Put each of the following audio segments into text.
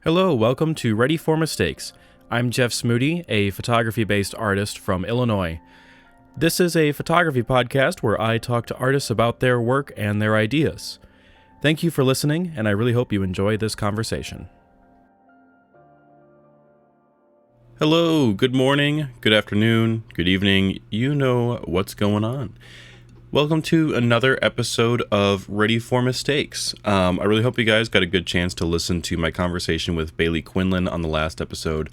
Hello, welcome to Ready for Mistakes. I'm Jeff Smoody, a photography-based artist from Illinois. This is a photography podcast where I talk to artists about their work and their ideas. Thank you for listening, and I really hope you enjoy this conversation. Hello, good morning, good afternoon, good evening. You know what's going on. Welcome to another episode of Ready for Mistakes. I really hope you guys got a good chance to listen to my conversation with Bailey Quinlan on the last episode.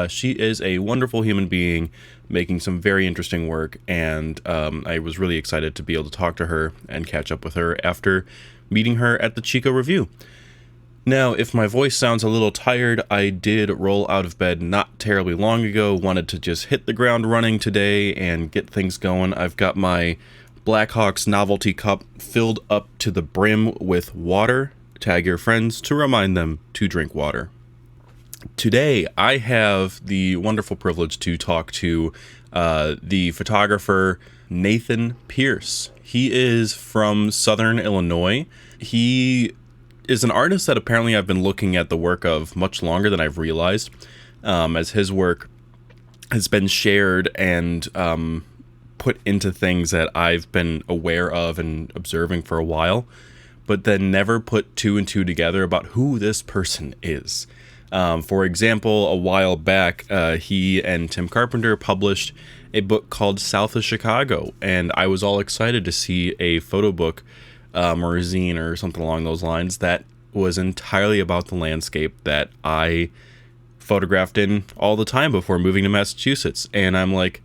She is a wonderful human being making some very interesting work, and I was really excited to be able to talk to her and catch up with her after meeting her at the Chico Review. Now, if my voice sounds a little tired, I did roll out of bed not terribly long ago, wanted to just hit the ground running today and get things going. I've got my Blackhawks novelty cup filled up to the brim with water. Tag your friends to remind them to drink water. Today, I have the wonderful privilege to talk to the photographer Nathan Pearce. He is from Southern Illinois. He is an artist that apparently I've been looking at the work of much longer than I've realized, as his work has been shared and put into things that I've been aware of and observing for a while, but then never put two and two together about who this person is. For example, a while back, he and Tim Carpenter published a book called South of Chicago, and I was all excited to see a photo book or a zine or something along those lines that was entirely about the landscape that I photographed in all the time before moving to Massachusetts. And I'm like,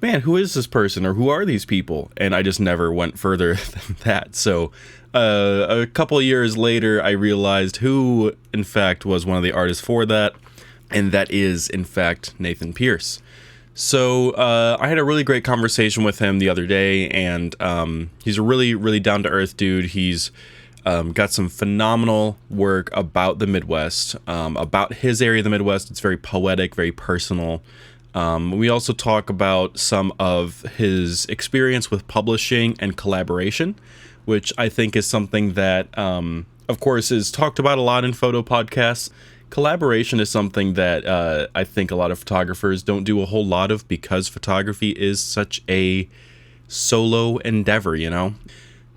man, who is this person, or who are these people? And I just never went further than that. So a couple years later, I realized who, in fact, was one of the artists for that, and that is, in fact, Nathan Pearce. So I had a really great conversation with him the other day, and he's a really, really down-to-earth dude. He's got some phenomenal work about the Midwest, about his area of the Midwest. It's very poetic, very personal. We also talk about some of his experience with publishing and collaboration, which I think is something that, of course, is talked about a lot in photo podcasts. Collaboration is something that I think a lot of photographers don't do a whole lot of because photography is such a solo endeavor, you know?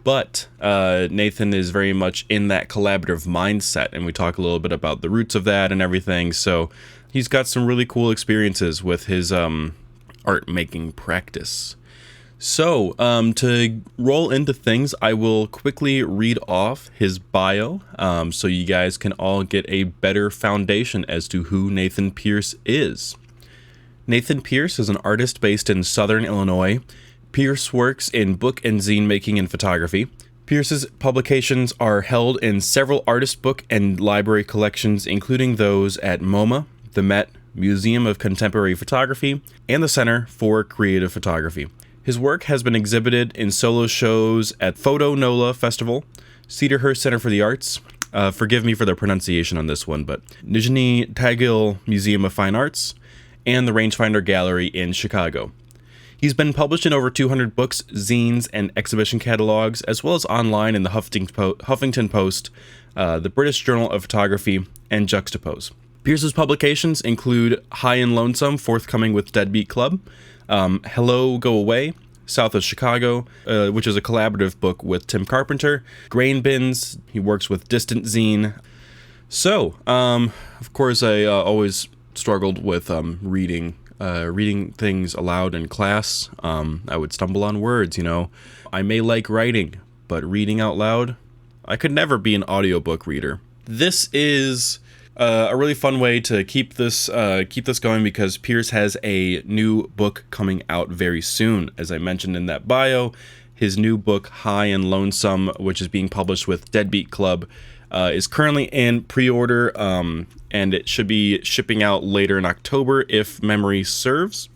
But Nathan is very much in that collaborative mindset, and we talk a little bit about the roots of that and everything. So he's got some really cool experiences with his art making practice. So to roll into things, I will quickly read off his bio so you guys can all get a better foundation as to who Nathan Pearce is. Nathan Pearce is an artist based in Southern Illinois. Pearce works in book and zine making and photography. Pearce's publications are held in several artist book and library collections, including those at MoMA, the Met, Museum of Contemporary Photography, and the Center for Creative Photography. His work has been exhibited in solo shows at PhotoNola Festival, Cedarhurst Center for the Arts, forgive me for the pronunciation on this one, but Nizhniy Tagil Museum of Fine Arts, and the Rangefinder Gallery in Chicago. He's been published in over 200 books, zines, and exhibition catalogs, as well as online in the Huffington Post, the British Journal of Photography, and Juxtapoz. Pearce's publications include High and Lonesome, forthcoming with Deadbeat Club, Hello, Go Away, South of Chicago, which is a collaborative book with Tim Carpenter, Grain Bins, he works with Distant Zine. So, of course, I always struggled with reading things aloud in class. I would stumble on words, you know. I may like writing, but reading out loud, I could never be an audiobook reader. This is a really fun way to keep this going because Pearce has a new book coming out very soon. As I mentioned in that bio, his new book, High and Lonesome, which is being published with Deadbeat Club, is currently in pre-order, and it should be shipping out later in October if memory serves.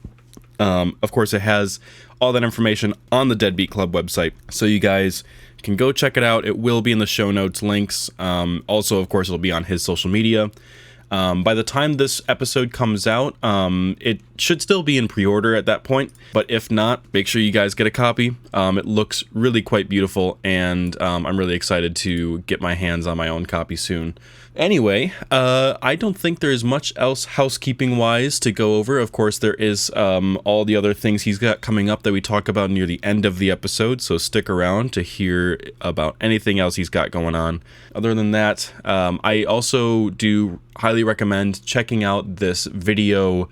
Of course, it has all that information on the Deadbeat Club website, so you guys can go check it out. It will be in the show notes links. Also, of course, it'll be on his social media. By the time this episode comes out, it should still be in pre-order at that point, but if not, make sure you guys get a copy. It looks really quite beautiful, and I'm really excited to get my hands on my own copy soon. Anyway, I don't think there's much else housekeeping-wise to go over. Of course, there is all the other things he's got coming up that we talk about near the end of the episode, so stick around to hear about anything else he's got going on. Other than that, I also do highly recommend checking out this video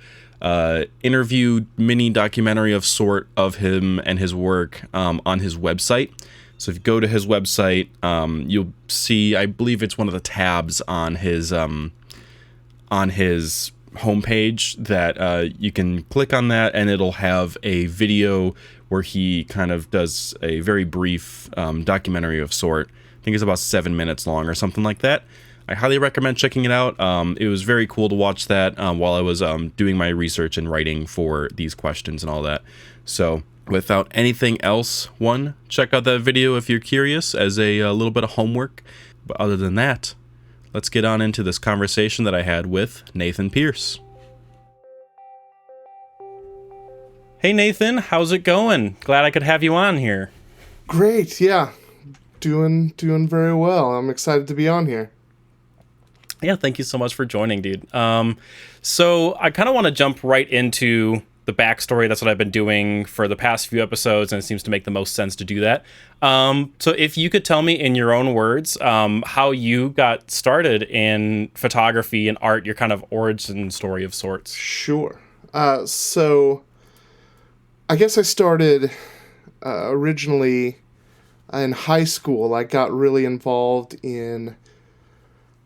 interview mini documentary of sort of him and his work on his website. So if you go to his website, you'll see, I believe it's one of the tabs on his homepage that you can click on that, and it'll have a video where he kind of does a very brief documentary of sort. I think it's about 7 minutes long or something like that. I highly recommend checking it out. It was very cool to watch that while I was doing my research and writing for these questions and all that. So without anything else, check out that video if you're curious as a little bit of homework. But other than that, let's get on into this conversation that I had with Nathan Pearce. Hey Nathan, how's it going? Glad I could have you on here. Great, yeah. Doing very well. I'm excited to be on here. Yeah, thank you so much for joining, dude. So I kind of want to jump right into the backstory. That's what I've been doing for the past few episodes, and it seems to make the most sense to do that. So if you could tell me in your own words how you got started in photography and art, your kind of origin story of sorts. Sure. So I guess I started originally in high school. I got really involved in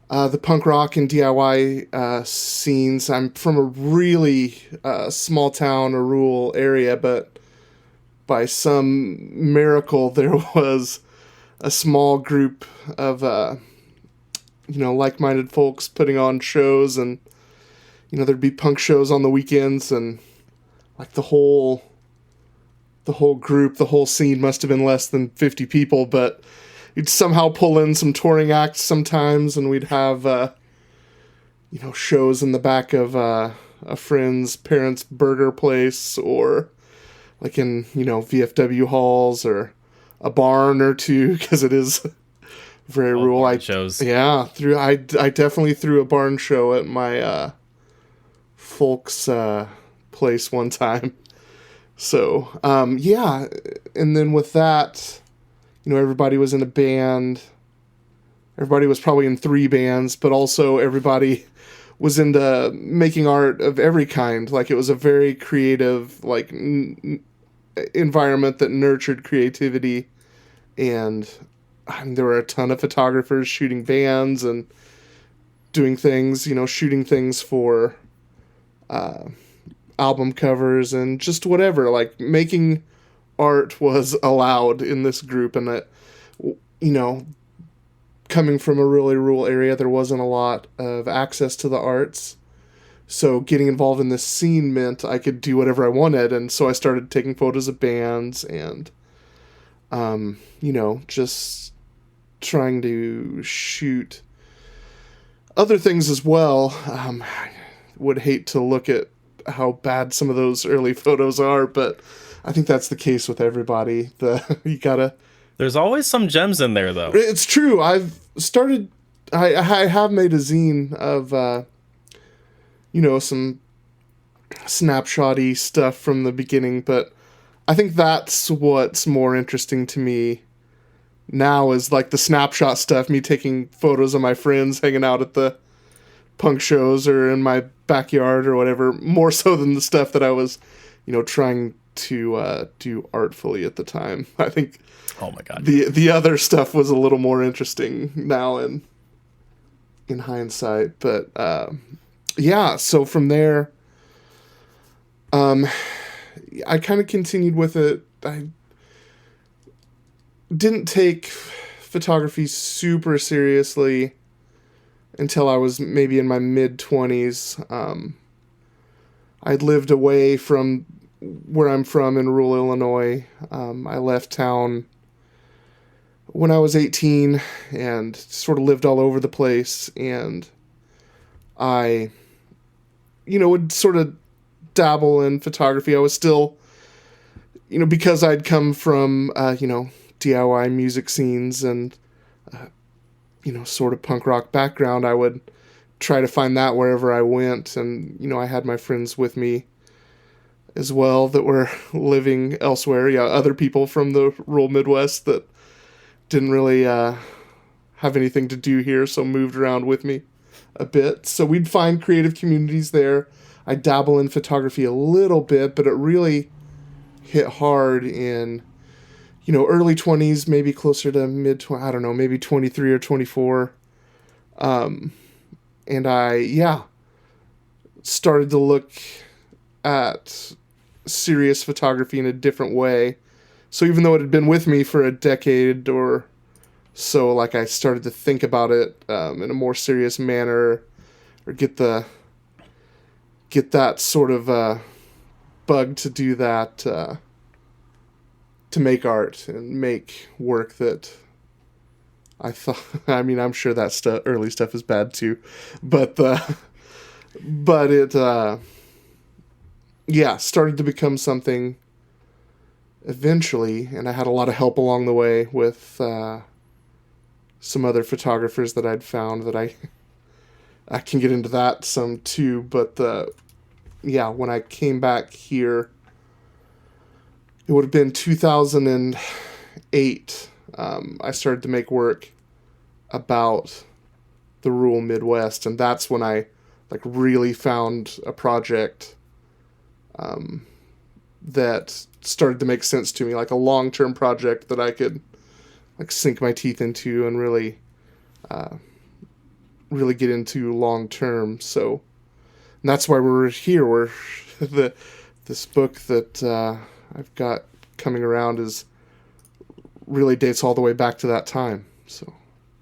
the punk rock and DIY scenes. I'm from a really small town or rural area, but by some miracle there was a small group of like-minded folks putting on shows, and there'd be punk shows on the weekends, and like the whole group, the whole scene must have been less than 50 people, but you'd somehow pull in some touring acts sometimes, and we'd have, shows in the back of a friend's parents' burger place, or like in, VFW halls, or a barn or two, because it is very rural. Shows. Yeah, I definitely threw a barn show at my folks' place one time. So, and then with that, everybody was in a band. Everybody was probably in 3 bands, but also everybody was into making art of every kind. Like, it was a very creative, environment that nurtured creativity. And there were a ton of photographers shooting bands and doing things, shooting things for album covers and just whatever. Like, making art was allowed in this group, and that, coming from a really rural area, there wasn't a lot of access to the arts. So getting involved in this scene meant I could do whatever I wanted, and so I started taking photos of bands and, just trying to shoot other things as well. I would hate to look at how bad some of those early photos are, but I think that's the case with everybody. There's always some gems in there, though. It's true. I have made a zine of, some snapshot-y stuff from the beginning, but I think that's what's more interesting to me now, is like the snapshot stuff, me taking photos of my friends hanging out at the punk shows or in my backyard or whatever, more so than the stuff that I was, trying to do artfully at the time. I think oh my god, the other stuff was a little more interesting now in hindsight. But so from there I kind of continued with it. I didn't take photography super seriously until I was maybe in my mid-20s. I'd lived away from where I'm from in rural Illinois. I left town when I was 18 and sort of lived all over the place. And I, would sort of dabble in photography. I was still, because I'd come from, DIY music scenes and, sort of punk rock background, I would try to find that wherever I went. And, I had my friends with me as well that were living elsewhere. Yeah, other people from the rural Midwest that didn't really have anything to do here, so moved around with me a bit. So we'd find creative communities there. I dabble in photography a little bit, but it really hit hard in, early 20s, maybe closer to I don't know, maybe 23 or 24. And I, started to look at serious photography in a different way. So even though it had been with me for a decade or so, like, I started to think about it in a more serious manner, or get that sort of bug to do that, to make art and make work that I thought, I'm sure that early stuff is bad too, but it, started to become something eventually, and I had a lot of help along the way with some other photographers that I'd found that I can get into that some too, but when I came back here, it would have been 2008, I started to make work about the rural Midwest, and that's when I really found a project that started to make sense to me, like a long-term project that I could sink my teeth into and really get into long-term. So, and that's why we're here. We're this book that I've got coming around really dates all the way back to that time. So,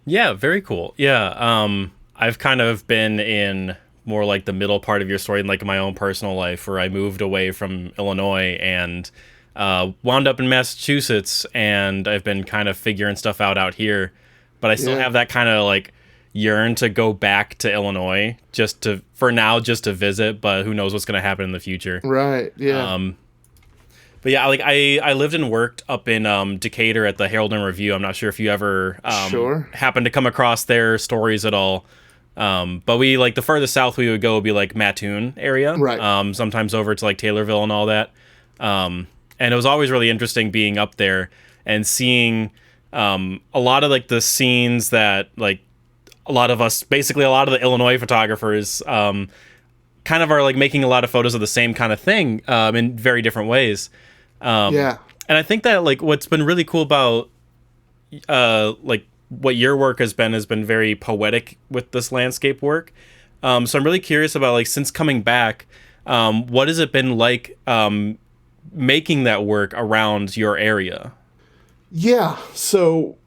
yeah, very cool. Yeah, I've kind of been in more like the middle part of your story in my my own personal life, where I moved away from Illinois and wound up in Massachusetts, and I've been kind of figuring stuff out here, but I still have that kind of yearn to go back to Illinois just to visit, but who knows what's going to happen in the future. Right. Yeah. But yeah, I lived and worked up in Decatur at the Herald and Review. I'm not sure if you ever happened to come across their stories at all. But we the furthest south we would go would be Mattoon area. Right. Sometimes over to Taylorville and all that. And it was always really interesting being up there and seeing a lot of the scenes that a lot of the Illinois photographers kind of are making a lot of photos of the same kind of thing in very different ways. And I think that what's been really cool about what your work has been very poetic with this landscape work. So I'm really curious about since coming back, what has it been making that work around your area? Yeah. So,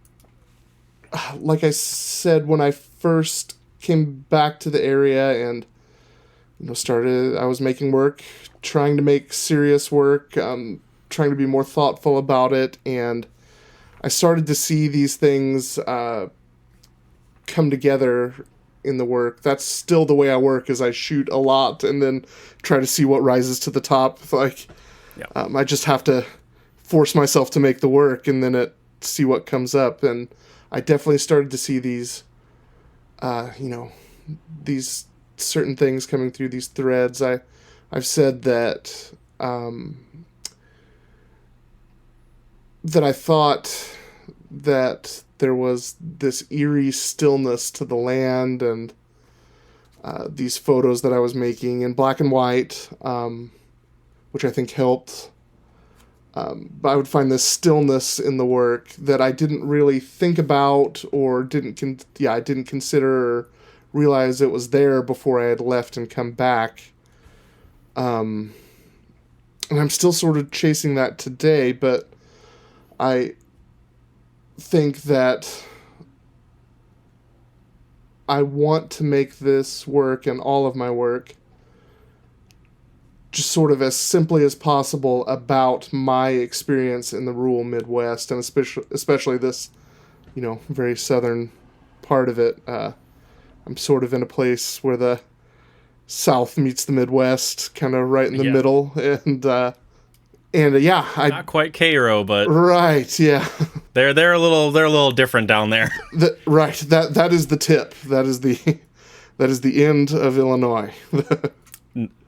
like I said, when I first came back to the area and I was making work, trying to make serious work, trying to be more thoughtful about it, and I started to see these things come together in the work. That's still the way I work, is I shoot a lot and then try to see what rises to the top. I just have to force myself to make the work and then see what comes up. And I definitely started to see these, these certain things coming through, these threads. I've said that that I thought that there was this eerie stillness to the land, and these photos that I was making in black and white, which I think helped. But I would find this stillness in the work that I didn't really think about, or I didn't consider or realize it was there before I had left and come back. And I'm still sort of chasing that today, but I think that I want to make this work and all of my work just sort of as simply as possible about my experience in the rural Midwest, and especially this, very southern part of it. I'm sort of in a place where the South meets the Midwest, kind of right in the Yeah. middle, and yeah, Not quite Cairo, but right, yeah, they're a little different down there. right. That is the tip. That is the end of Illinois.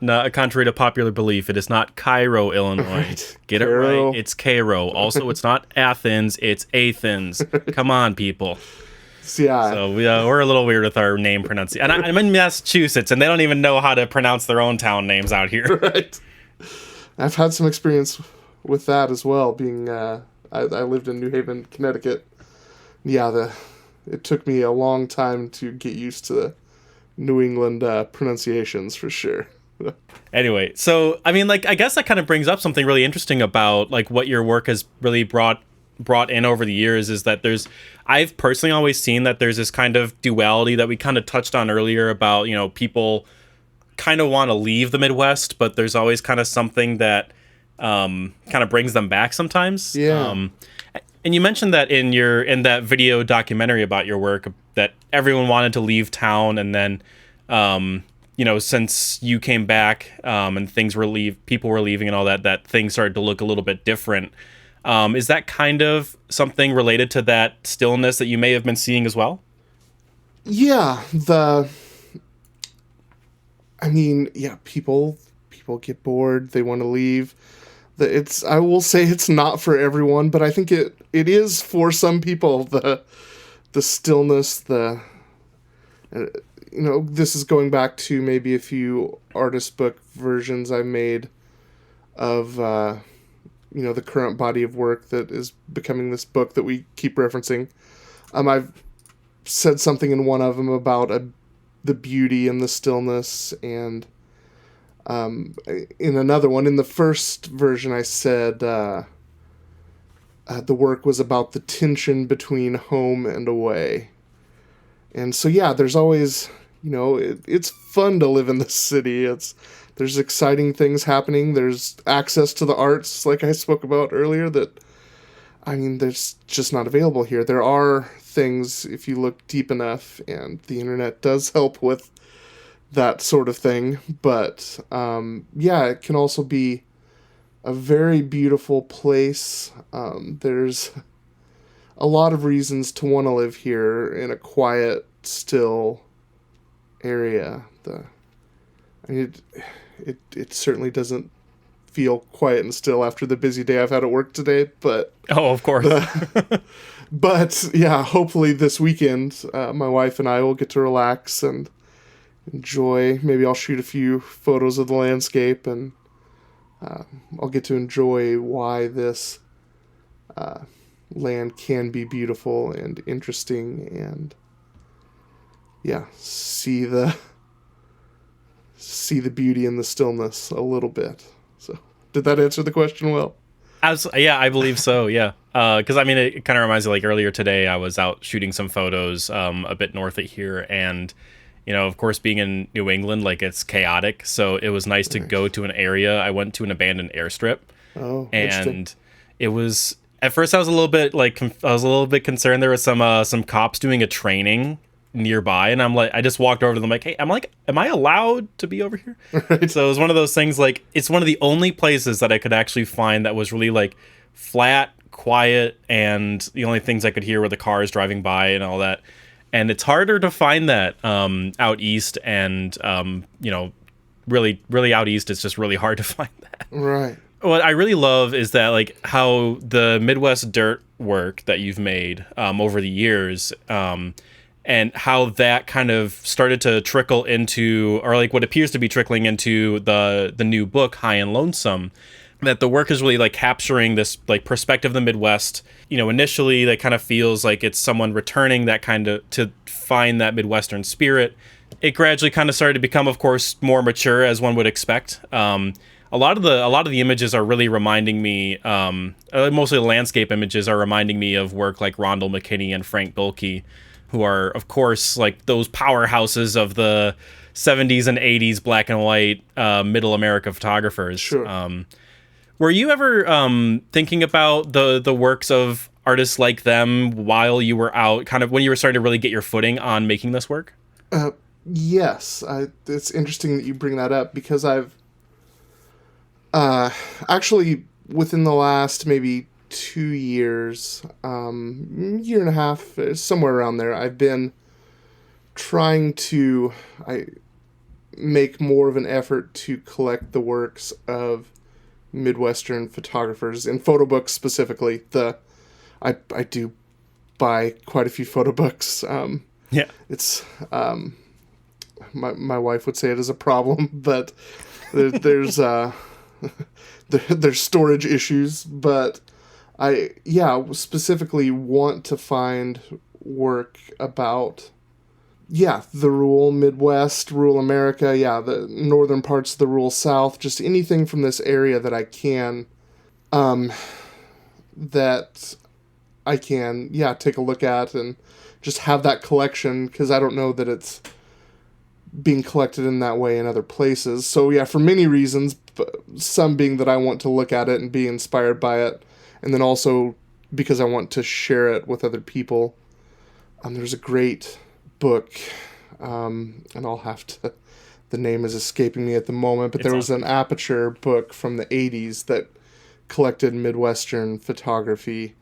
Not contrary to popular belief, it is not Cairo, Illinois. Right. Get Cairo. it right. It's Cairo. Also, it's not Athens. It's Athens. Come on, people. Yeah. So we're a little weird with our name pronunciation. And I'm in Massachusetts, and they don't even know how to pronounce their own town names out here. Right. I've had some experience with that as well. Being I lived in New Haven, Connecticut. Yeah, it took me a long time to get used to the New England pronunciations for sure. Anyway, so I mean, like, I guess that kind of brings up something really interesting about like what your work has really brought in over the years, is that I've personally always seen that there's this kind of duality that we kind of touched on earlier about, you know, people kind of want to leave the Midwest, but there's always kind of something that kind of brings them back sometimes. Yeah. And you mentioned that in that video documentary about your work, that everyone wanted to leave town, and then you know, since you came back and people were leaving and all that things started to look a little bit different. Is that kind of something related to that stillness that you may have been seeing as well? Yeah, people get bored, they want to leave. I will say it's not for everyone, but I think it is for some people. The stillness, this is going back to maybe a few artist book versions I made of the current body of work that is becoming this book that we keep referencing. I've said something in one of them about the beauty and the stillness, and in another one, in the first version, I said the work was about the tension between home and away. And so, yeah, there's always, it's fun to live in the city. There's exciting things happening. There's access to the arts, like I spoke about earlier, there's just not available here. There are things, if you look deep enough, and the internet does help with that sort of thing. But, it can also be a very beautiful place. There's a lot of reasons to want to live here in a quiet, still area. It certainly doesn't feel quiet and still after the busy day I've had at work today, but of course. But yeah, hopefully this weekend my wife and I will get to relax and enjoy. Maybe I'll shoot a few photos of the landscape, and I'll get to enjoy why this land can be beautiful and interesting, and see the beauty in the stillness a little bit. So, did that answer the question well? Yeah, I believe so. Yeah, because it kind of reminds me, like, earlier today I was out shooting some photos a bit north of here, and of course, being in New England, like, it's chaotic. So it was nice to go to an area. I went to an abandoned airstrip, and it was, at first I was a little bit concerned. There was some cops doing a training nearby, and I just walked over to them like, hey, am I allowed to be over here? Right. So it was one of those things, like, it's one of the only places that I could actually find that was really, like, flat, quiet, and the only things I could hear were the cars driving by and all that. And it's harder to find that out east, and really, really out east, it's just really hard to find that. Right. What I really love is that, like, how the Midwest dirt work that you've made over the years, and how that kind of started to trickle into, or like what appears to be trickling into the new book, High and Lonesome, that the work is really, like, capturing this, like, perspective of the Midwest. Initially that kind of feels like it's someone returning that kind of to find that Midwestern spirit. It gradually kind of started to become, of course, more mature, as one would expect. A lot of the images are really reminding me, mostly the landscape images are reminding me of work like Rondell McKinney and Frank Bilke, who are, of course, like, those powerhouses of the 70s and 80s black and white middle America photographers. Sure. Were you ever thinking about the works of artists like them while you were out, kind of when you were starting to really get your footing on making this work? Yes, it's interesting that you bring that up because I've actually within the last maybe 2 years, year and a half, somewhere around there, I've been trying to make more of an effort to collect the works of Midwestern photographers in photo books specifically. I do buy quite a few photo books. Yeah. It's my wife would say it is a problem, but there's there's storage issues. But I specifically want to find work about the rural Midwest, rural America, the northern parts of the rural South, just anything from this area that I can, that I can, take a look at and just have that collection, because I don't know that it's being collected in that way in other places. So for many reasons, some being that I want to look at it and be inspired by it, and then also because I want to share it with other people. There's a great book, and I'll have to, the name is escaping me at the moment, but there was an Aperture book from the 80s that collected Midwestern photography,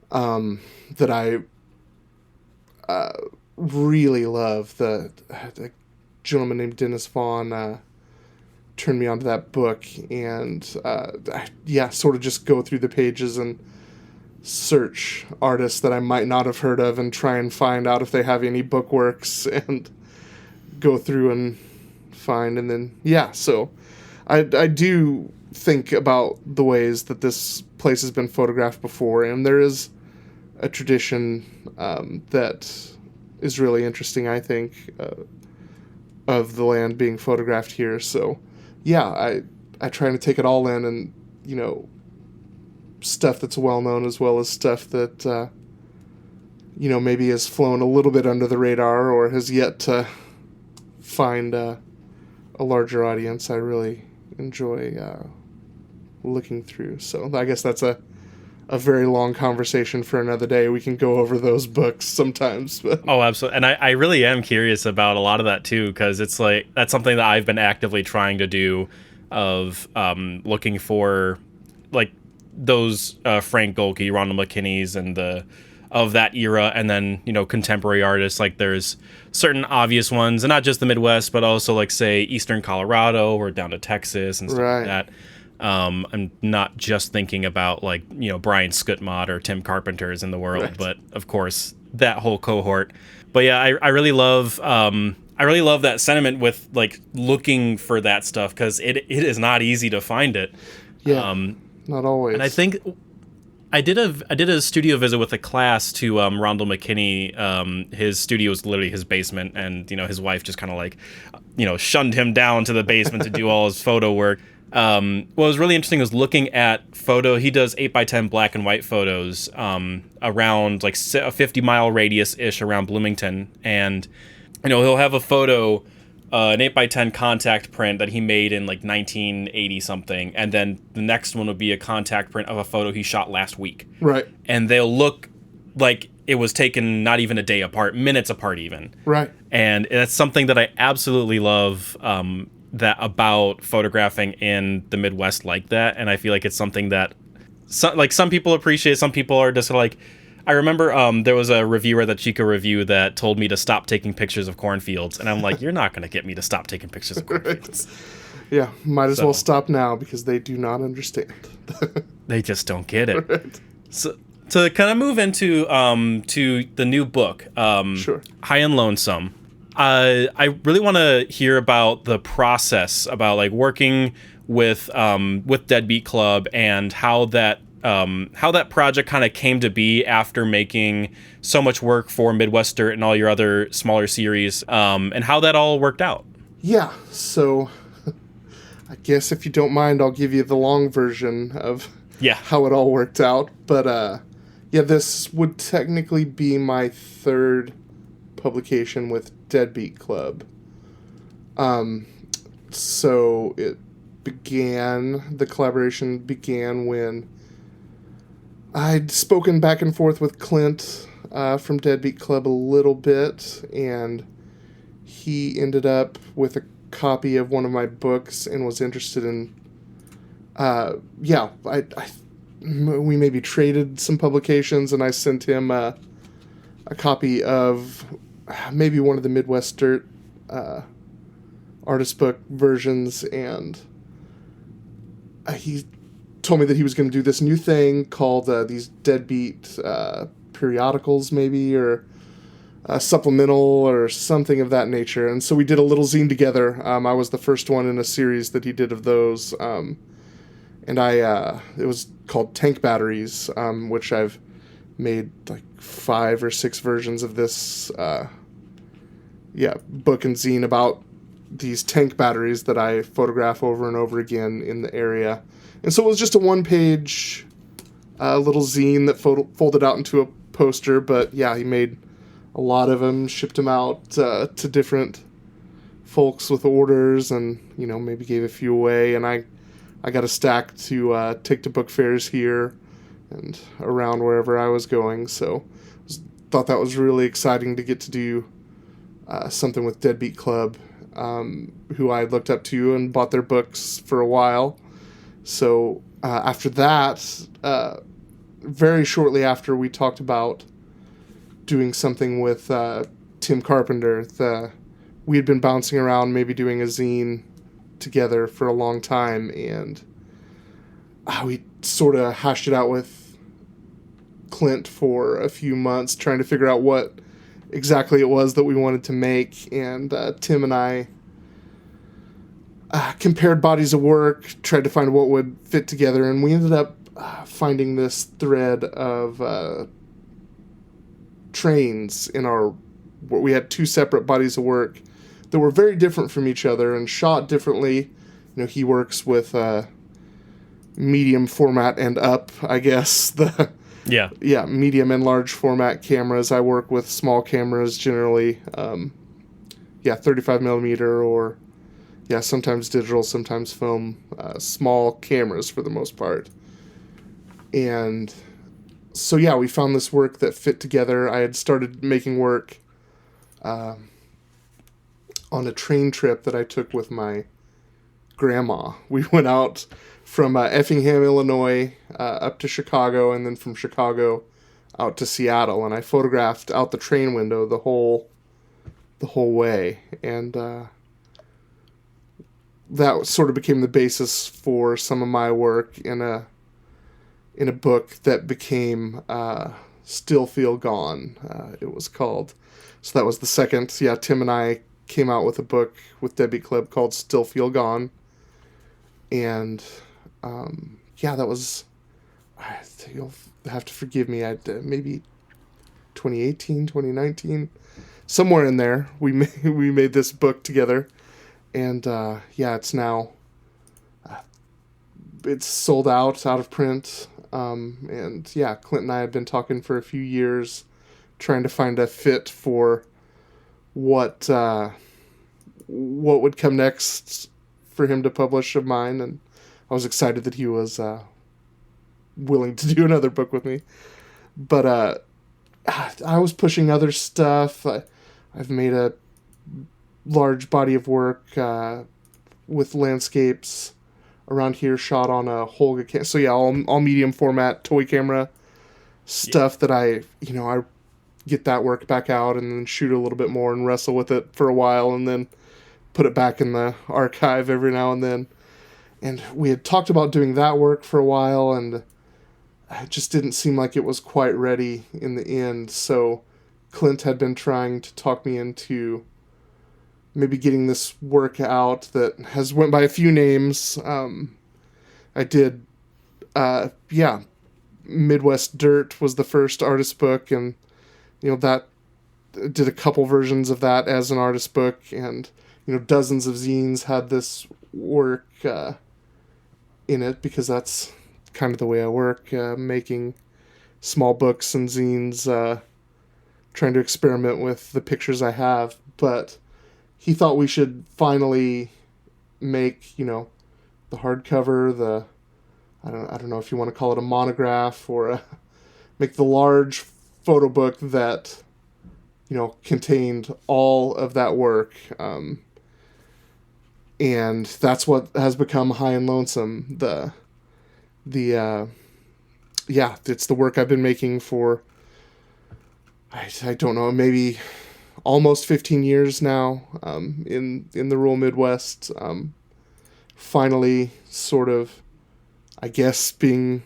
that I really love. The gentleman named Dennis Vaughn turned me onto that book, and sort of just go through the pages and search artists that I might not have heard of and try and find out if they have any book works and go through and find. And then, so I do think about the ways that this place has been photographed before, and there is a tradition that is really interesting, I think, of the land being photographed here. So, I try to take it all in, and, stuff that's well known as well as stuff that, maybe has flown a little bit under the radar or has yet to find a larger audience. I really enjoy looking through. So I guess that's a very long conversation for another day. We can go over those books sometimes. But. Oh, absolutely. And I really am curious about a lot of that too, because it's like, that's something that I've been actively trying to do, of looking for like those Frank Golke, Ronald McKinney's, and of that era, and then contemporary artists. Like there's certain obvious ones, and not just the Midwest, but also like say Eastern Colorado or down to Texas and stuff like that. I'm not just thinking about like Brian Skutmott or Tim Carpenters in the world, but of course that whole cohort. But I really love that sentiment with like looking for that stuff, because it is not easy to find it. Not always. And I think I did a studio visit with a class to Ronald McKinney. His studio was literally his basement, and his wife just kind of like shunned him down to the basement to do all his photo work. What was really interesting was looking at photo. He does 8x10 black and white photos around like a 50-mile radius ish around Bloomington, and he'll have a photo. An 8x10 contact print that he made in like 1980 something, and then the next one would be a contact print of a photo he shot last week. Right. And they'll look like it was taken not even a day apart, minutes apart even. Right. And that's something that I absolutely love that about photographing in the Midwest like that, and I feel like it's something that some people appreciate, some people are just like. I remember there was a reviewer that Chica Review that told me to stop taking pictures of cornfields, and I'm like, you're not going to get me to stop taking pictures of cornfields. Yeah, might as well stop now, because they do not understand. They just don't get it. Right. So to kind of move into to the new book, sure. High and Lonesome, I really want to hear about the process, about like working with Deadbeat Club, and how that project kind of came to be after making so much work for Midwest Dirt and all your other smaller series, and how that all worked out. Yeah, so I guess if you don't mind, I'll give you the long version of how it all worked out. But this would technically be my third publication with Deadbeat Club. So the collaboration began when I'd spoken back and forth with Clint from Deadbeat Club a little bit, and he ended up with a copy of one of my books and was interested in, we maybe traded some publications, and I sent him a copy of maybe one of the Midwest Dirt artist book versions, and he told me that he was going to do this new thing called these deadbeat periodicals, maybe, or supplemental or something of that nature. And so we did a little zine together. I was the first one in a series that he did of those. And it was called Tank Batteries, which I've made like 5 or 6 versions of this, book and zine about these tank batteries that I photograph over and over again in the area. And so it was just a 1-page little zine that folded out into a poster. But yeah, he made a lot of them, shipped them out to different folks with orders, and maybe gave a few away. And I got a stack to take to book fairs here and around wherever I was going. So thought that was really exciting to get to do something with Deadbeat Club, who I looked up to and bought their books for a while. So after that, very shortly after, we talked about doing something with Tim Carpenter. We had been bouncing around maybe doing a zine together for a long time, and we sort of hashed it out with Clint for a few months, trying to figure out what exactly it was that we wanted to make. And Tim and I compared bodies of work, tried to find what would fit together, and we ended up finding this thread of trains in we had 2 separate bodies of work that were very different from each other and shot differently. He works with medium format and up, I guess. Medium and large format cameras. I work with small cameras generally. 35 millimeter or sometimes digital, sometimes film. Small cameras for the most part. And so we found this work that fit together. I had started making work on a train trip that I took with my grandma. We went out from Effingham, Illinois, up to Chicago, and then from Chicago out to Seattle. And I photographed out the train window the whole way. And that sort of became the basis for some of my work in a book that became Still Feel Gone, it was called. So that was the second. Tim and I came out with a book with Deadbeat Club called Still Feel Gone. And that was, you'll have to forgive me, maybe 2018, 2019, somewhere in there, we made this book together. And it's now, it's sold out of print. And Clint and I had been talking for a few years, trying to find a fit for what would come next for him to publish of mine. And I was excited that he was willing to do another book with me. But I was pushing other stuff. I've made a large body of work with landscapes around here, shot on a Holga camera. So all medium format toy camera stuff that I get that work back out and then shoot a little bit more and wrestle with it for a while and then put it back in the archive every now and then. And we had talked about doing that work for a while, and it just didn't seem like it was quite ready in the end. So Clint had been trying to talk me into maybe getting this work out that has went by a few names. I did, Midwest Dirt was the first artist book, and that did a couple versions of that as an artist book, and dozens of zines had this work in it, because that's kind of the way I work, making small books and zines, trying to experiment with the pictures I have. But he thought we should finally make, the hardcover, I don't know if you want to call it a monograph, or make the large photo book that contained all of that work. And that's what has become High and Lonesome. It's the work I've been making for, I don't know, maybe almost 15 years now, in the rural Midwest. Finally sort of, I guess, being,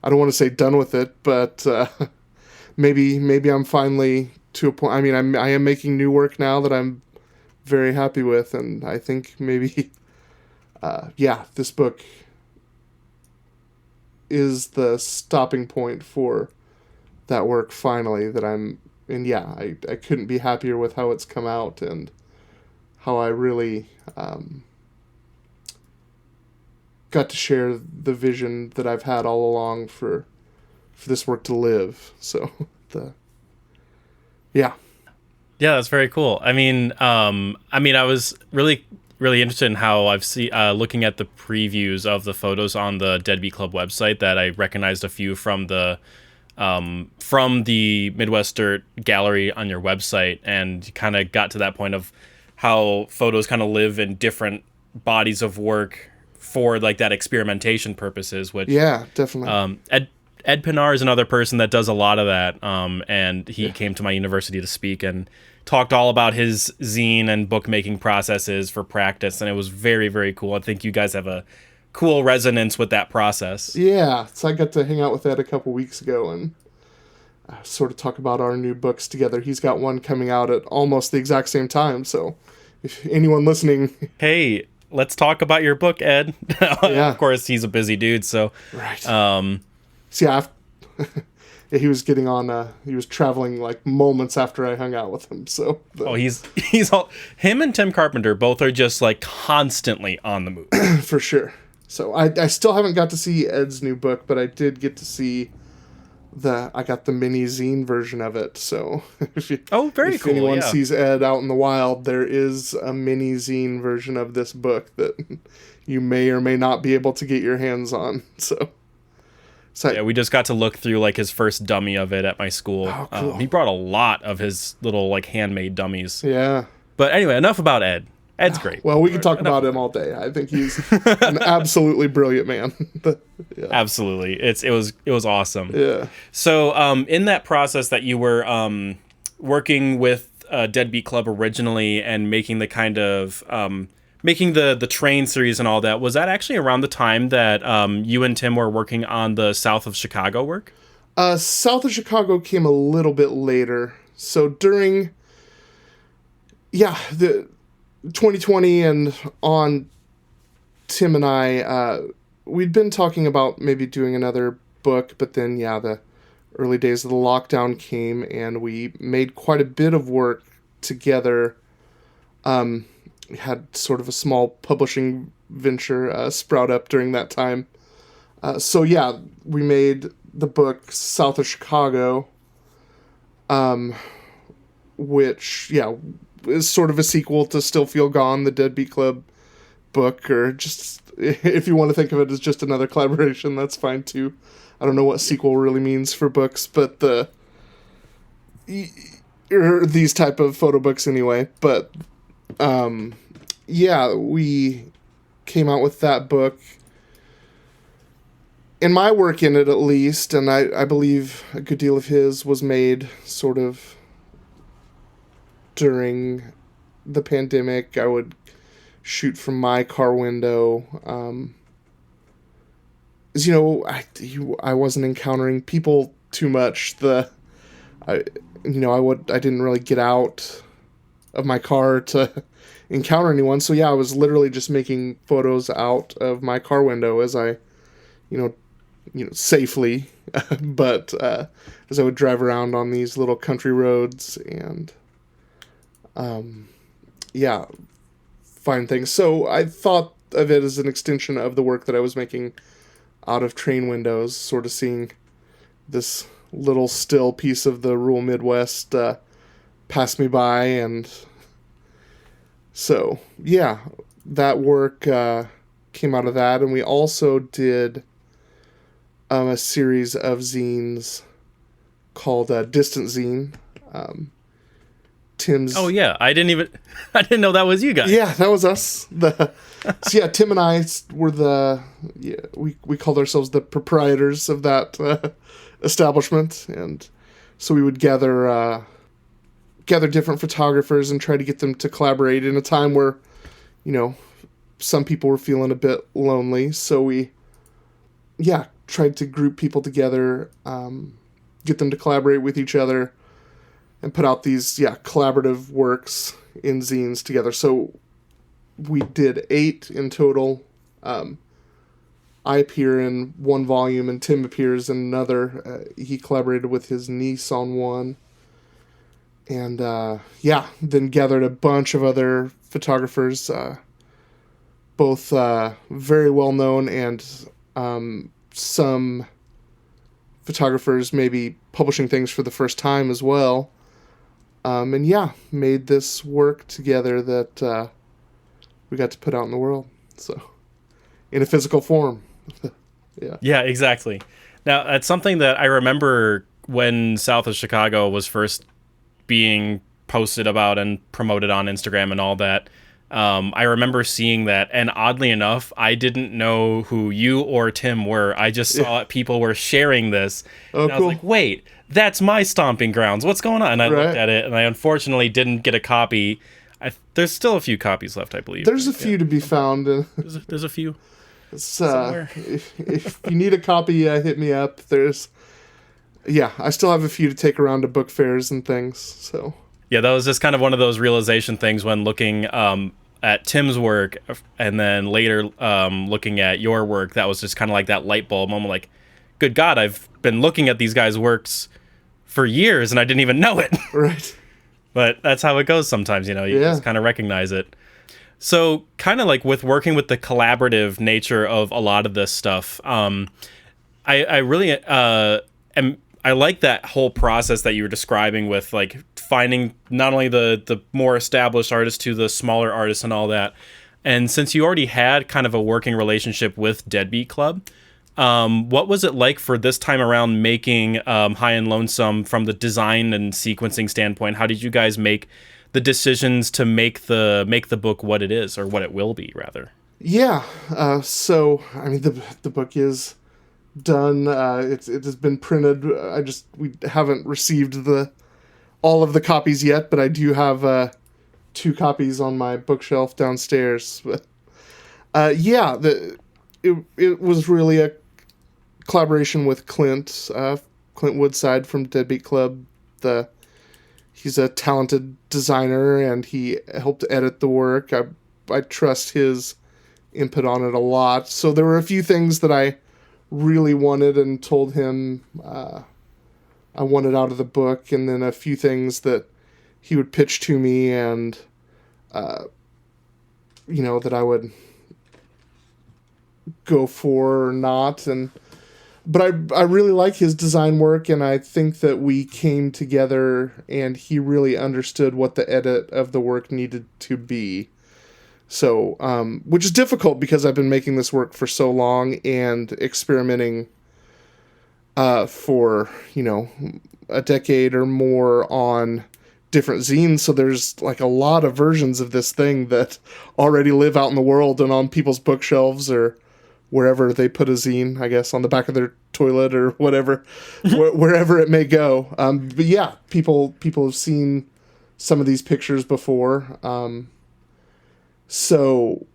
I don't want to say done with it, but maybe I'm finally to a point. I mean, I am making new work now that I'm very happy with, and I think maybe, this book is the stopping point for that work finally. I couldn't be happier with how it's come out and how I really got to share the vision that I've had all along for this work to live. So Yeah, that's very cool. I mean, I was really interested in how I've looking at the previews of the photos on the Deadbeat Club website, that I recognized a few from the Midwest Dirt gallery on your website, and kind of got to that point of how photos kind of live in different bodies of work for like that experimentation purposes, which definitely. Ed Pinar is another person that does a lot of that, and he came to my university to speak and talked all about his zine and bookmaking processes for practice, and it was very, very cool. I think you guys have a cool resonance with that process. Yeah, so I got to hang out with Ed a couple weeks ago and sort of talk about our new books together. He's got one coming out at almost the exact same time, so if anyone listening... Hey, let's talk about your book, Ed. Yeah. Of course, he's a busy dude, so... Right. He was getting on, he was traveling like moments after I hung out with him, so... he's all... Him and Tim Carpenter both are just like constantly on the move. For sure. So I still haven't got to see Ed's new book, but I did get to see I got the mini zine version of it. So if anyone sees Ed out in the wild, there is a mini zine version of this book that you may or may not be able to get your hands on. So yeah, we just got to look through like his first dummy of it at my school. Oh, cool. He brought a lot of his little like handmade dummies. Yeah. But anyway, enough about Ed. Ed's great. Well, we can talk about him all day. I think he's an absolutely brilliant man. Yeah. Absolutely. It was awesome. Yeah. So in that process that you were working with Deadbeat Club originally and making the kind of making the train series and all that, was that actually around the time that you and Tim were working on the South of Chicago work? South of Chicago came a little bit later. So during the 2020 and on, Tim and I, we'd been talking about maybe doing another book, but then, the early days of the lockdown came, and we made quite a bit of work together. We had sort of a small publishing venture sprout up during that time. We made the book South of Chicago, which, is sort of a sequel to Still Feel Gone, the Deadbeat Club book, or just, if you want to think of it as just another collaboration, that's fine too. I don't know what sequel really means for books, but these type of photo books anyway. But we came out with that book, and my work in it at least, and I believe a good deal of his was made sort of during the pandemic. I would shoot from my car window. As you know, I wasn't encountering people too much. I didn't really get out of my car to encounter anyone. So I was literally just making photos out of my car window as I, safely, but as I would drive around on these little country roads and find things. So I thought of it as an extension of the work that I was making out of train windows, sort of seeing this little still piece of the rural Midwest pass me by. And so, that work came out of that. And we also did a series of zines called Distant Zine. Tim's. Oh yeah, I didn't know that was you guys. Yeah, that was us. So yeah, Tim and I were we called ourselves the proprietors of that establishment, and so we would gather different photographers and try to get them to collaborate in a time where, some people were feeling a bit lonely. So we, tried to group people together, get them to collaborate with each other, and put out these, collaborative works in zines together. So we did 8 in total. I appear in one volume and Tim appears in another. He collaborated with his niece on one. And, then gathered a bunch of other photographers, both very well-known and some photographers maybe publishing things for the first time as well. Made this work together that we got to put out in the world. So, in a physical form. Yeah, exactly. Now, that's something that I remember when South of Chicago was first being posted about and promoted on Instagram and all that. I remember seeing that, and oddly enough, I didn't know who you or Tim were. I just saw people were sharing this, and I was like, wait, that's my stomping grounds. What's going on? And I looked at it, and I unfortunately didn't get a copy. There's still a few copies left, I believe. There's a few to be found. There's a few. If you need a copy, hit me up. I still have a few to take around to book fairs and things. So yeah, that was just kind of one of those realization things when looking at Tim's work, and then later looking at your work. That was just kind of like that light bulb moment. Like, good God, I've been looking at these guys' works for years, and I didn't even know it. Right. But that's how it goes sometimes. You just kind of recognize it. So kind of like with working with the collaborative nature of a lot of this stuff, I really I like that whole process that you were describing with like finding not only the more established artists to the smaller artists and all that. And since you already had kind of a working relationship with Deadbeat Club, what was it like for this time around making High and Lonesome from the design and sequencing standpoint? How did you guys make the decisions to make the book what it is, or what it will be, rather? Yeah. So I mean, the book is done. It has been printed. We haven't received all of the copies yet, but I do have 2 copies on my bookshelf downstairs. But it was really a collaboration with Clint Woodside from Deadbeat Club. He's a talented designer, and he helped edit the work. I trust his input on it a lot. So there were a few things that I really wanted and told him I wanted out of the book, and then a few things that he would pitch to me and that I would go for or not. But I really like his design work, and I think that we came together and he really understood what the edit of the work needed to be. So, which is difficult because I've been making this work for so long and experimenting for, a decade or more on different zines. So there's like a lot of versions of this thing that already live out in the world and on people's bookshelves or wherever they put a zine, I guess, on the back of their toilet or whatever, wherever it may go. But yeah, people have seen some of these pictures before. So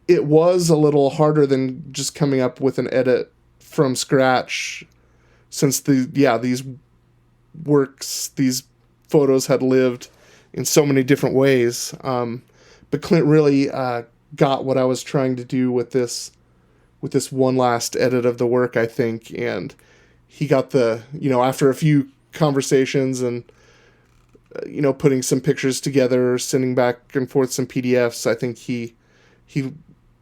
it was a little harder than just coming up with an edit from scratch, since these works, these photos had lived in so many different ways. But Clint really got what I was trying to do with this one last edit of the work, I think. And he got after a few conversations and, putting some pictures together, sending back and forth some PDFs, I think he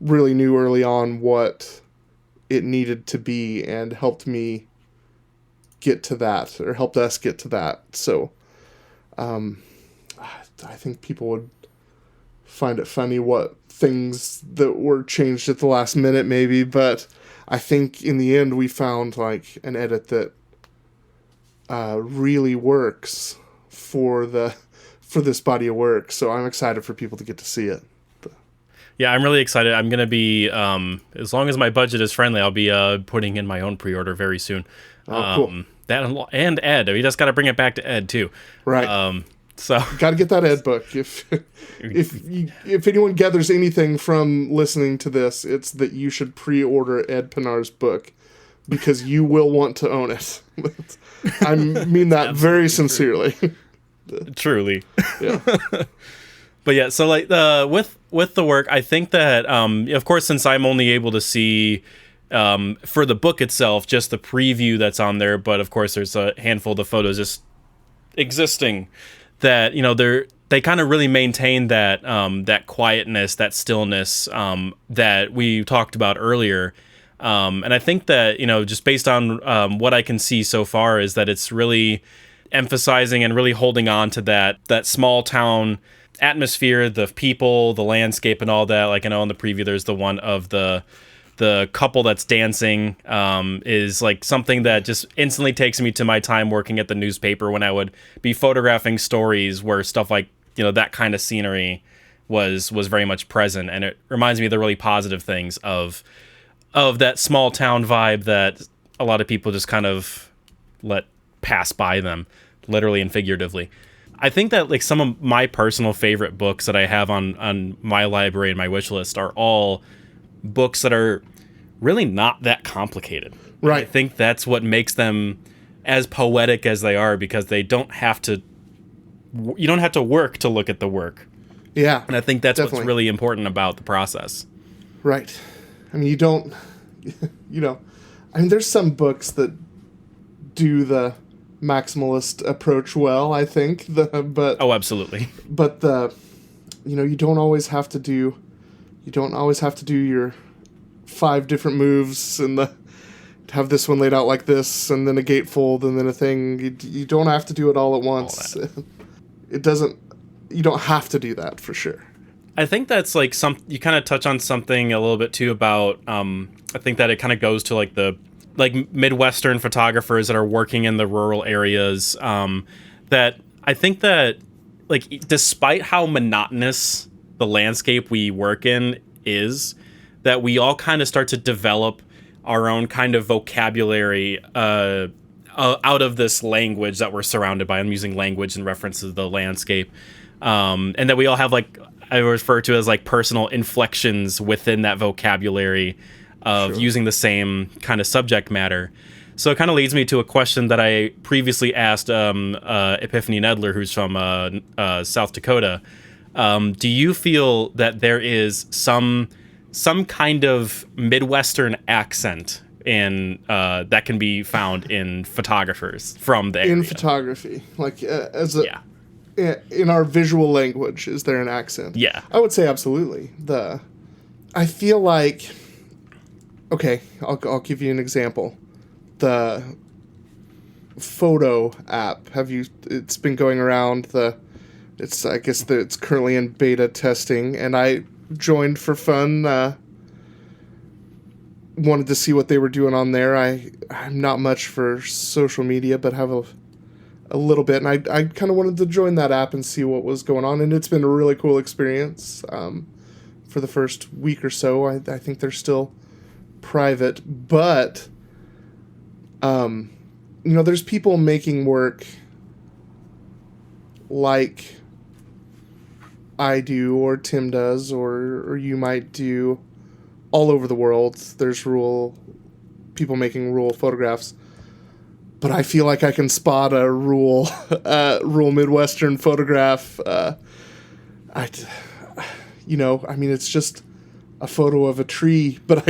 really knew early on what it needed to be and helped me get to that, or helped us get to that. So I think people would find it funny what things that were changed at the last minute maybe, but I think in the end we found like an edit that really works for the for this body of work. So I'm excited for people to get to see it. Yeah, I'm really excited. I'm going to be, as long as my budget is friendly, I'll be putting in my own pre-order very soon. Oh, cool. That and Ed. We just got to bring it back to Ed, too. Right. So got to get that Ed book. If anyone gathers anything from listening to this, it's that you should pre-order Ed Pinar's book because you will want to own it. I mean that very sincerely. Truly. Yeah. But yeah, so like with the work, I think that of course, since I'm only able to see for the book itself just the preview that's on there, but of course there's a handful of the photos just existing that they kind of really maintain that that quietness, that stillness that we talked about earlier. And I think that, just based on what I can see so far is that it's really emphasizing and really holding on to that small town atmosphere, the people, the landscape and all that. Like I know in the preview, there's the one of the couple that's dancing is like something that just instantly takes me to my time working at the newspaper when I would be photographing stories where stuff like, that kind of scenery was very much present. And it reminds me of the really positive things of that small town vibe that a lot of people just kind of let pass by them, literally and figuratively. I think that like some of my personal favorite books that I have on my library and my wish list are all books that are really not that complicated. Right. I think that's what makes them as poetic as they are, because you don't have to work to look at the work. Yeah. And I think that's definitely what's really important about the process. Right. I mean, you don't, there's some books that do the maximalist approach well, I think, oh, absolutely. But you don't always have to do your 5 different moves and have this one laid out like this and then a gatefold and then a thing. You don't have to do it all at once. You don't have to do that for sure. I think that's like you kind of touch on something a little bit too about, I think that it kind of goes to like the Midwestern photographers that are working in the rural areas, that I think that like, despite how monotonous the landscape we work in is, that we all kind of start to develop our own kind of vocabulary out of this language that we're surrounded by. I'm using language in reference to the landscape. And that we all have like, I refer to as like personal inflections within that vocabulary of Sure. using the same kind of subject matter. So it kind of leads me to a question that I previously asked Epiphany Nedler, who's from South Dakota. Do you feel that there is some kind of Midwestern accent that can be found in photographers from the area? In photography, like in our visual language, is there an accent? Yeah. I would say absolutely. I feel like, okay, I'll give you an example. The photo app, it's been going around I guess it's currently in beta testing, and I joined for fun, wanted to see what they were doing on there. I'm not much for social media, but have a little bit, and I kind of wanted to join that app and see what was going on, and it's been a really cool experience. For the first week or so, I think they're still private, but there's people making work like I do, or Tim does, or you might do all over the world. There's people making rural photographs, but I feel like I can spot a rural Midwestern photograph. It's just a photo of a tree, but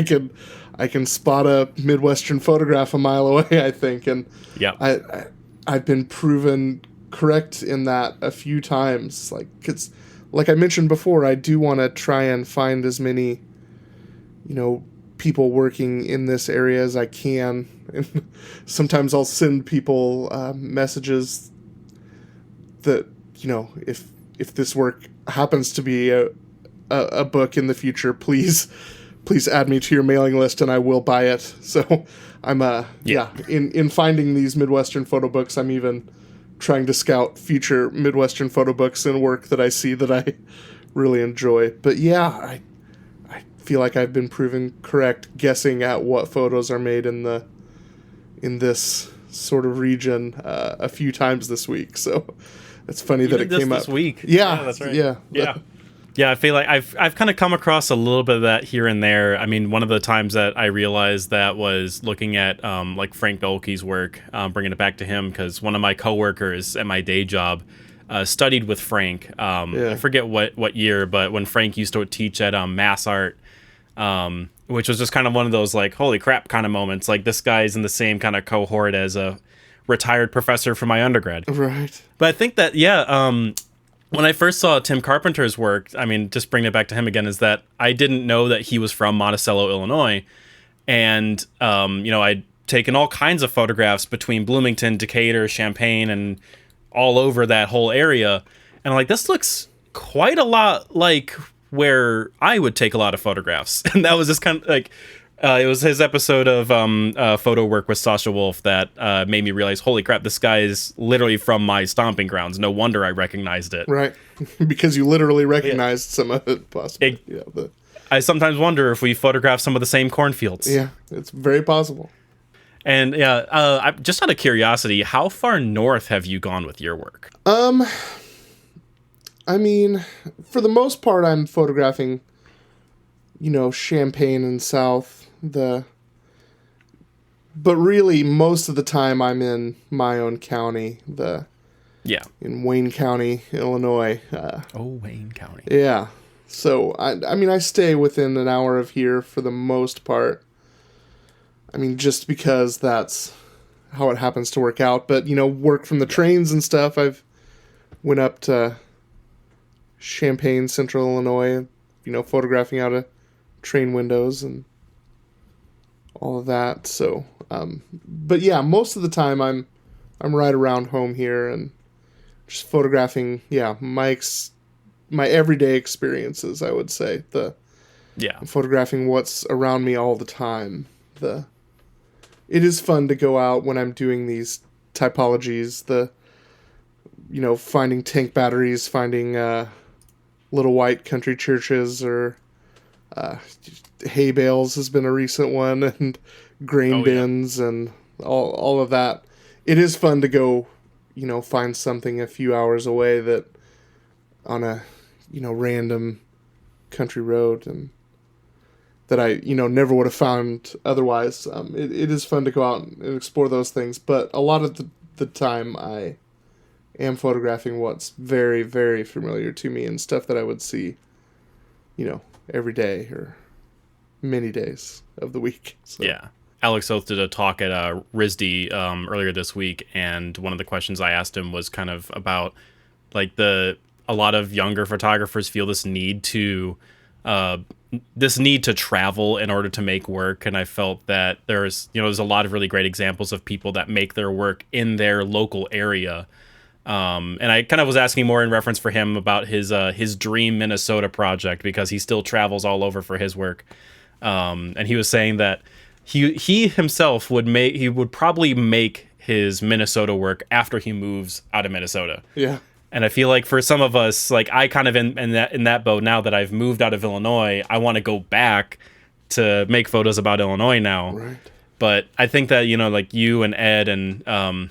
I can spot a Midwestern photograph a mile away, I think. And yeah, I've been proven correct in that a few times. Like I mentioned before, I do want to try and find as many, people working in this area as I can. And sometimes I'll send people messages that, if this work happens to be a book in the future, please add me to your mailing list and I will buy it. So I'm in finding these Midwestern photo books, I'm even trying to scout future Midwestern photo books and work that I see that I really enjoy. But yeah, I feel like I've been proven correct guessing at what photos are made in this sort of region a few times this week. So it's funny that it came up this week. Yeah, that's right. Yeah. Yeah, I feel like I've kind of come across a little bit of that here and there. I mean, one of the times that I realized that was looking at like Frank Dolke's work, bringing it back to him, because one of my coworkers at my day job studied with Frank. I forget what year, but when Frank used to teach at Mass Art, which was just kind of one of those like, holy crap kind of moments. Like, this guy's in the same kind of cohort as a retired professor from my undergrad. Right. But I think that, when I first saw Tim Carpenter's work, I mean, just bringing it back to him again, is that I didn't know that he was from Monticello, Illinois. And, I'd taken all kinds of photographs between Bloomington, Decatur, Champaign, and all over that whole area. And I'm like, this looks quite a lot like where I would take a lot of photographs. And that was just kind of like, it was his episode of photo work with Sasha Wolf that made me realize, holy crap, this guy is literally from my stomping grounds. No wonder I recognized it. Right. Because you literally recognized some of it, possibly. I sometimes wonder if we photographed some of the same cornfields. Yeah, it's very possible. And just out of curiosity, how far north have you gone with your work? I mean, for the most part, I'm photographing, Champaign and south. But really, most of the time, I'm in my own county. In Wayne County, Illinois. Wayne County. Yeah. So I stay within an hour of here for the most part. I mean, just because that's how it happens to work out. But work from the trains and stuff. I've went up to Champaign, Central Illinois, photographing out of train windows and all of that. So, but yeah, most of the time I'm right around home here and just photographing, my everyday experiences, I would say. I'm photographing what's around me all the time. It is fun to go out when I'm doing these typologies, finding tank batteries, finding little white country churches, or hay bales has been a recent one, and grain bins and all of that. It is fun to go, find something a few hours away that on a, random country road and that I, never would have found otherwise. It is fun to go out and explore those things, but a lot of the time I am photographing what's very, very familiar to me and stuff that I would see, every day or many days of the week. So. Yeah. Alex Oath did a talk at RISD earlier this week, and one of the questions I asked him was kind of about like a lot of younger photographers feel this need to travel in order to make work, and I felt that there's a lot of really great examples of people that make their work in their local area. And I kind of was asking more in reference for him about his dream Minnesota project, because he still travels all over for his work. And he was saying that he himself would probably make his Minnesota work after he moves out of Minnesota. Yeah. And I feel like for some of us, like I kind of in that boat now that I've moved out of Illinois, I want to go back to make photos about Illinois now. Right. But I think that, like you and Ed and I'm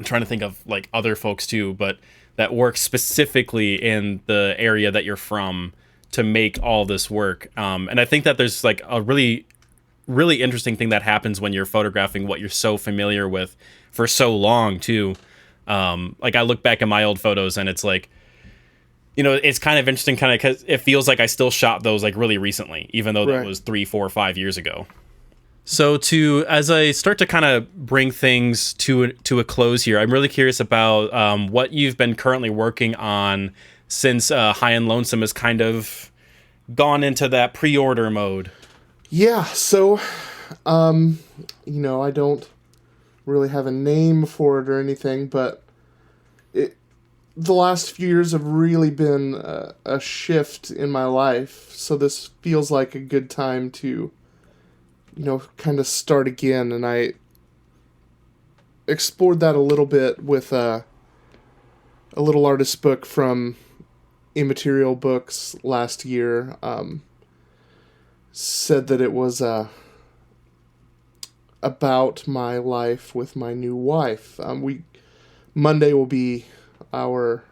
trying to think of like other folks too, but that work specifically in the area that you're from to make all this work. And I think that there's like a really, really interesting thing that happens when you're photographing what you're so familiar with for so long too. Like I look back at my old photos and it's like, it's kind of interesting kind of because it feels like I still shot those like really recently, even though that was 3, 4, 5 years ago. So as I start to kind of bring things to a close here, I'm really curious about what you've been currently working on since High and Lonesome has kind of gone into that pre-order mode. Yeah, so, I don't really have a name for it or anything, but the last few years have really been a shift in my life, so this feels like a good time to kind of start again. And explored that a little bit with a little artist book from Immaterial Books last year. Said that it was about my life with my new wife. Monday will be our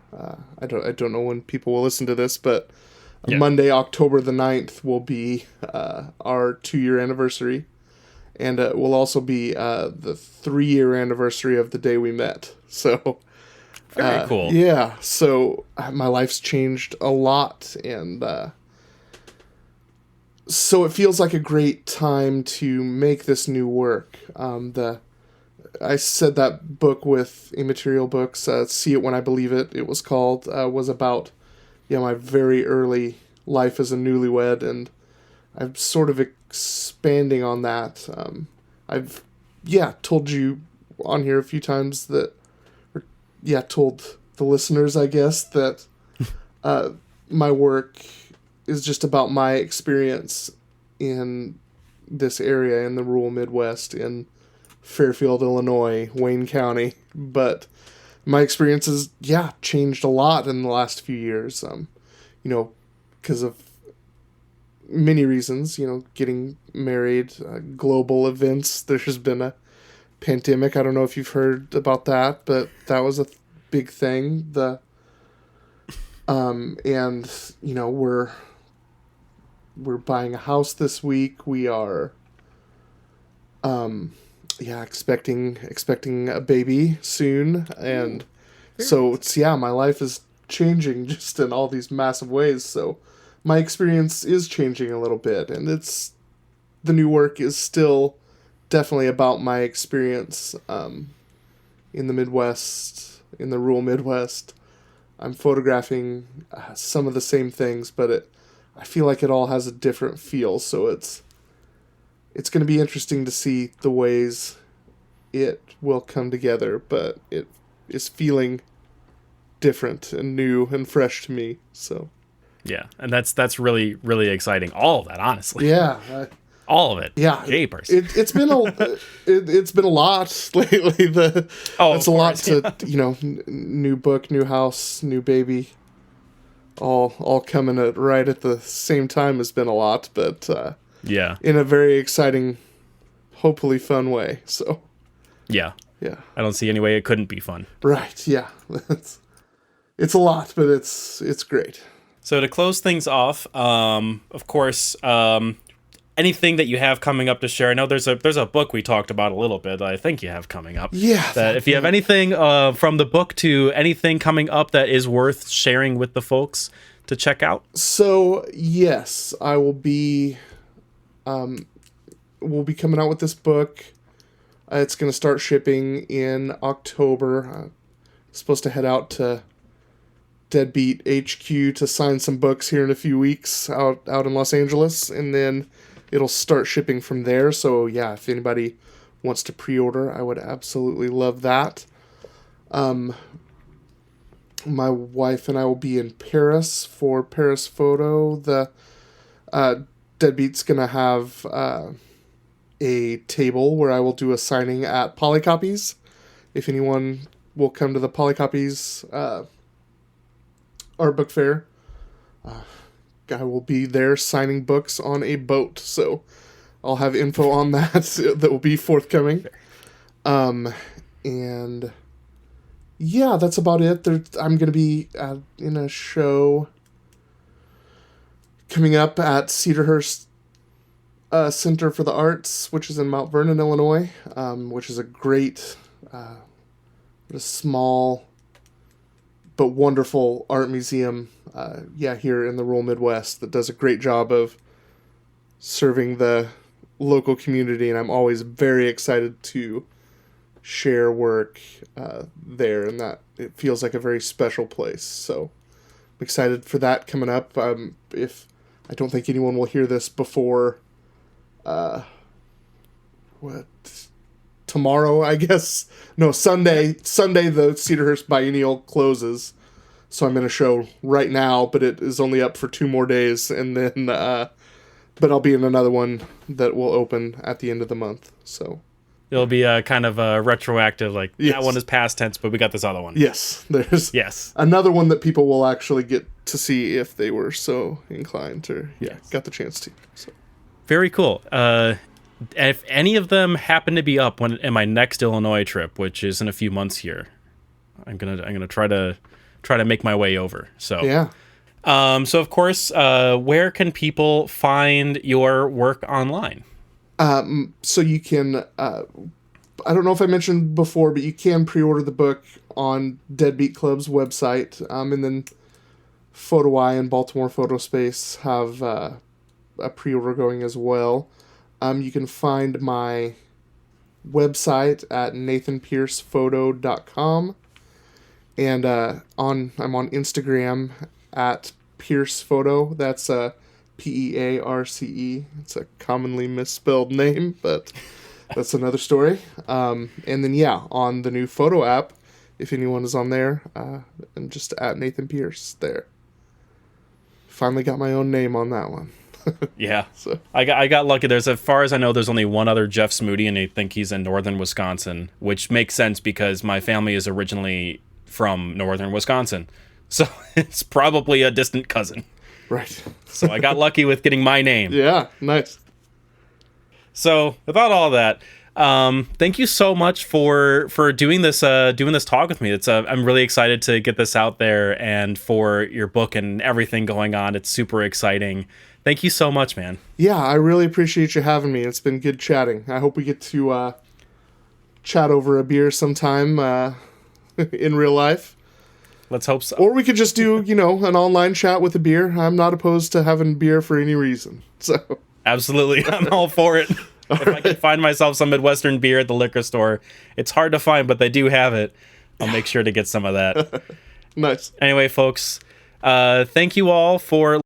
I don't know when people will listen to this, but Monday, October the 9th will be our 2-year anniversary, and it will also be the 3-year anniversary of the day we met. So very cool. Yeah, so my life's changed a lot, and so it feels like a great time to make this new work. I said that book with Immaterial Books, See It When I Believe It, it was called, was about my very early life as a newlywed, and I'm sort of expanding on that. I've told you on here a few times that, told the listeners, I guess, that my work is just about my experience in this area in the rural Midwest, in Fairfield, Illinois, Wayne County. But my experience has, changed a lot in the last few years, because of many reasons, getting married, global events. There's been a pandemic. I don't know if you've heard about that, but that was a big thing. And, we're buying a house this week. We are, expecting a baby soon. And so it's, my life is changing just in all these massive ways. So my experience is changing a little bit, and the new work is still definitely about my experience, in the Midwest, in the rural Midwest. I'm photographing some of the same things, but I feel like it all has a different feel. So it's going to be interesting to see the ways it will come together, but it is feeling different and new and fresh to me. So yeah, and that's really, really exciting. All of that, honestly. Yeah. All of it. Yeah. Japers. It's been it's been a lot lately. It's a lot to, new book, new house, new baby, all coming right at the same time has been a lot, but in a very exciting, hopefully fun way. So yeah. I don't see any way it couldn't be fun. Right. Yeah. It's a lot, but it's great. So to close things off, of course, anything that you have coming up to share. I know there's a book we talked about a little bit that I think you have coming up. Yeah. That if you have anything from the book to anything coming up that is worth sharing with the folks to check out. So yes, I will be. We'll be coming out with this book. It's going to start shipping in October. Supposed to head out to Deadbeat HQ to sign some books here in a few weeks out in Los Angeles, and then it'll start shipping from there. So if anybody wants to pre-order, I would absolutely love that. My wife and I will be in Paris for Paris Photo. The Deadbeat's gonna have a table where I will do a signing at Polycopies. If anyone will come to the Polycopies art book fair, I will be there signing books on a boat, so I'll have info on that that will be forthcoming. And that's about it. I'm going to be in a show coming up at Cedarhurst Center for the Arts, which is in Mount Vernon, Illinois, which is a great, small but wonderful art museum, here in the rural Midwest that does a great job of serving the local community, and I'm always very excited to share work there, and that it feels like a very special place. So I'm excited for that coming up. If I don't think anyone will hear this before tomorrow, I guess. No, Sunday the Cedarhurst Biennial closes. So I'm in a show right now, but it is only up for 2 more days, and then but I'll be in another one that will open at the end of the month. So It'll be a kind of a retroactive, like, Yes. that one is past tense, but we got this other one. Yes, there's Yes. another one that people will actually get to see if they were so inclined or got the chance to. So. Very cool. If any of them happen to be up in my next Illinois trip, which is in a few months here, I'm gonna try to make my way over. So Yeah. So of course, where can people find your work online? So you can, I don't know if I mentioned before, but you can pre-order the book on Deadbeat Club's website. And then PhotoEye and Baltimore Photospace have a pre-order going as well. You can find my website at nathanpearcephoto.com. And I'm on Instagram at Pearce Photo. That's Pearce. It's a commonly misspelled name, but that's another story. And then, on the new photo app, if anyone is on there, and just at Nathan Pearce there. Finally got my own name on that one. Yeah. So I got lucky. As far as I know, there's only one other Jeff Smoody, and I think he's in northern Wisconsin, which makes sense because my family is originally from northern Wisconsin. So it's probably a distant cousin. Right. So I got lucky with getting my name. Yeah, nice. So without all that, thank you so much for doing this talk with me. It's I'm really excited to get this out there and for your book and everything going on. It's super exciting. Thank you so much, man. Yeah, I really appreciate you having me. It's been good chatting. I hope we get to chat over a beer sometime in real life. Let's hope so. Or we could just do, an online chat with a beer. I'm not opposed to having beer for any reason. So absolutely, I'm all for it. If I can find myself some Midwestern beer at the liquor store, it's hard to find, but they do have it. I'll make sure to get some of that. Nice. Anyway, folks, thank you all for